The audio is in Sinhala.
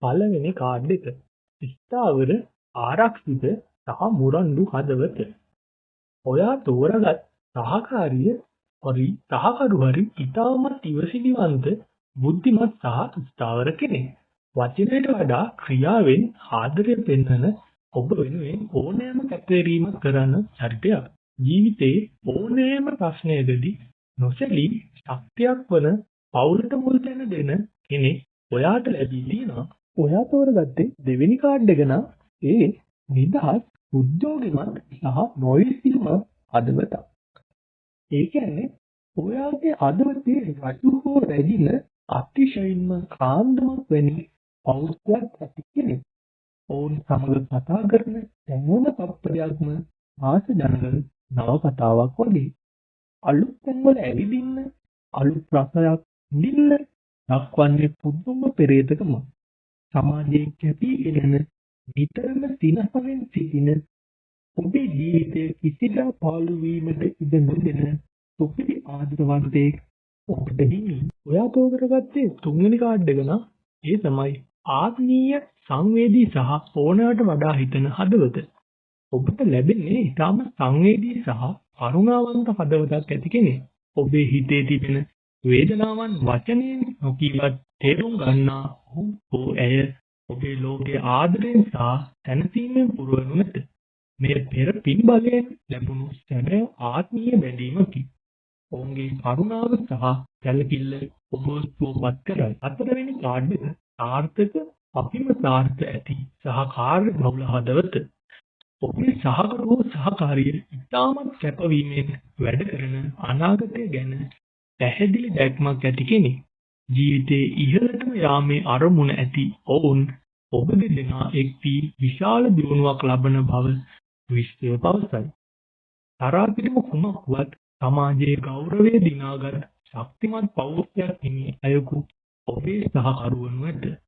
පළවෙනි කාඩ් එක. ස්ථාවර ආරක්ෂිත සහ මුරණ්ඩු හදවත. ඔයා තෝරගත් සහකරු හරි ඉතාමත් ඉවසිලිවන්ත බුද්ධිමත් සහ ස්ථාවර කෙනෙක්. වචනයට වඩා ක්‍රියාවෙන් ආදරය පෙන්වන ඔබ වෙනුවෙන් ඕනෑම කැපකිරීමක් කරන චරිතයක්. ජීවිතේ ඕනෑම ප්‍රශ්නයකදී නොසැලී ශක්තියක් වන පවුලට මුල් තැන දෙන කෙනෙක් ඔයාට ලැබී තියෙනවා. ඔයා තෝරගත්තේ දෙවෙනි කාඩ් එක නම් ඒ නිදහස් උද්‍යෝගිමත් සහ නොඉවසිලිමත් හදවතක්. ඒ කියන්නේ ඔයාගේ හදවතේ රතු හෝ රැඳින අතිශයින්ම කාන්දමක් වැනි පෞරුෂයක් ඇති කෙනෙක්. ඔවුන් සමග කතා කරන සෑම තත්පරයක්ම ආස ජනක නවකතාවක් වගේ. අලුත් තැන්වල ඇවිදින්න, අලුත් රසයක් විඳින්න දක්වන්නේ පුදුම පෙරේතකම. සමාජයේ කැපීගෙන නිතරම සිනහවෙන් සිටින ඔබේ ජීවිතයේ කිසිදා පාළු වීමට ඉඩ නොදෙන සුපිරි ආදරවන්තයෙක් ඔබට හිමි. ඔයා තෝරගත්තේ තුන්වෙනි කාඩ් එක නම් ඒ තමයි ආත්මීය සංවේදී සහ ඕනෑවට වඩා හිතන හදවත. ඔබට ලැබෙන්නේ ඊටම සංවේදී සහ කරුණාවන්ත හදවතක් ඇති කෙනෙක්. ඔබේ හිතේ තිබෙන වේදනාවන් වචනයෙන් නොකීවත් තේරුම් ගන්නා ඔහු ඇය ඔබේ ලෝකයේ ආදරයෙන් සහ සැනසීමෙන් පුරවනු නැත. මේ පෙර පින් බලයෙන් ලැබුණු සැබෑ ආත්මීය බැඳීමකි. ඔවුන්ගේ කරුණාව සහ සැලකිල්ල ඔබ සුවපත් කරයි. හතරවෙනි කාඩ් එක සාර්ථක අභිමතාර්ථ ඇති සහ කාර්යබහුල හදවත. ඔබේ සහකරුවෝ සහකාරිය ඉතාමත් කැපවීමෙන් වැඩ කරන අනාගතය ගැන පැහැදිලි දැක්මක් ඇති කෙනෙක්. ජීවිතයේ ඉහළටම යාමේ අරමුණ ඇති ඔවුන් ඔබ දෙදෙනා එක් වී විශාල දියුණුවක් ලබන බව විශ්වය පවසයි. තරාතිරම කුමක් වුවත් සමාජයේ ගෞරවය දිනාගත් ශක්තිමත් පෞරුෂයක් හිමි අයෙකු ඔබේ සහකරුවනු ඇත.